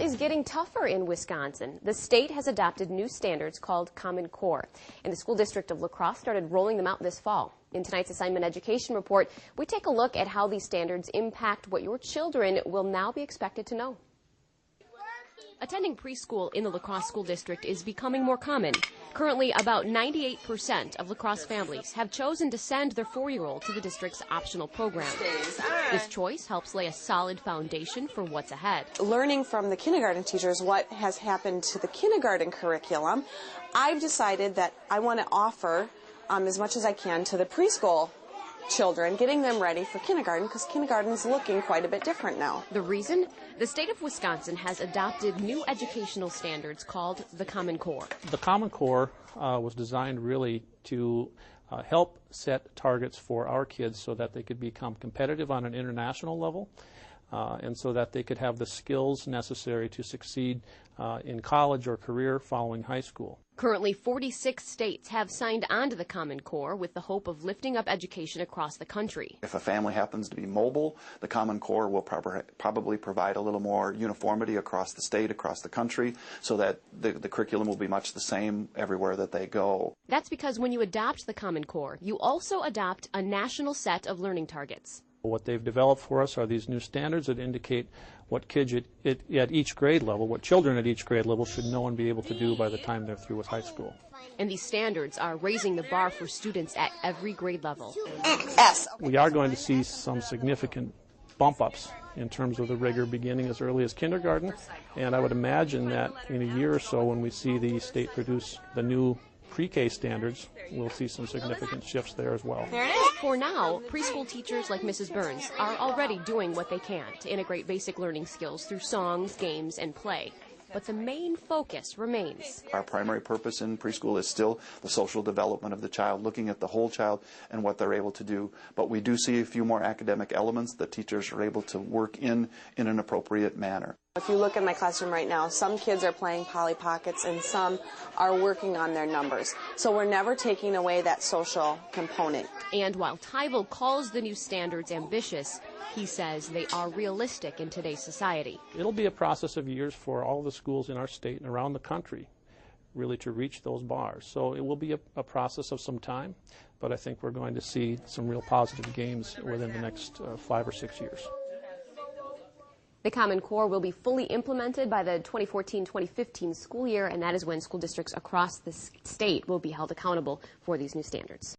is getting tougher in Wisconsin. The state has adopted new standards called Common Core, and the school district of La Crosse started rolling them out this fall. In tonight's Assignment Education Report, we take a look at how these standards impact what your children will now be expected to know. Attending preschool in the La Crosse School District is becoming more common. Currently, about 98% of La Crosse families have chosen to send their 4-year-old to the district's optional program. This choice helps lay a solid foundation for what's ahead. Learning from the kindergarten teachers what has happened to the kindergarten curriculum, I've decided that I want to offer as much as I can to the preschool children, getting them ready for kindergarten, because kindergarten's looking quite a bit different now. The reason? The state of Wisconsin has adopted new educational standards called the Common Core. The Common Core was designed really to help set targets for our kids so that they could become competitive on an international level and so that they could have the skills necessary to succeed in college or career following high school. Currently, 46 states have signed on to the Common Core with the hope of lifting up education across the country. If a family happens to be mobile, the Common Core will probably provide a little more uniformity across the state, across the country, so that the curriculum will be much the same everywhere that they go. That's because when you adopt the Common Core, you also adopt a national set of learning targets. What they've developed for us are these new standards that indicate what kids at each grade level, what children at each grade level should know and be able to do by the time they're through with high school. And these standards are raising the bar for students at every grade level. We are going to see some significant bump ups in terms of the rigor beginning as early as kindergarten, and I would imagine that in a year or so when we see the state produce the new pre-K standards, we'll see some significant shifts there as well. For now, preschool teachers like Mrs. Burns are already doing what they can to integrate basic learning skills through songs, games, and play. But the main focus remains. Our primary purpose in preschool is still the social development of the child, looking at the whole child and what they're able to do. But we do see a few more academic elements that teachers are able to work in an appropriate manner. If you look in my classroom right now, some kids are playing Polly Pockets and some are working on their numbers. So we're never taking away that social component. And while Tyvel calls the new standards ambitious, he says they are realistic in today's society. It'll be a process of years for all the schools in our state and around the country really to reach those bars. So it will be a process of some time, but I think we're going to see some real positive gains within the next 5 or 6 years. The Common Core will be fully implemented by the 2014-2015 school year, and that is when school districts across the state will be held accountable for these new standards.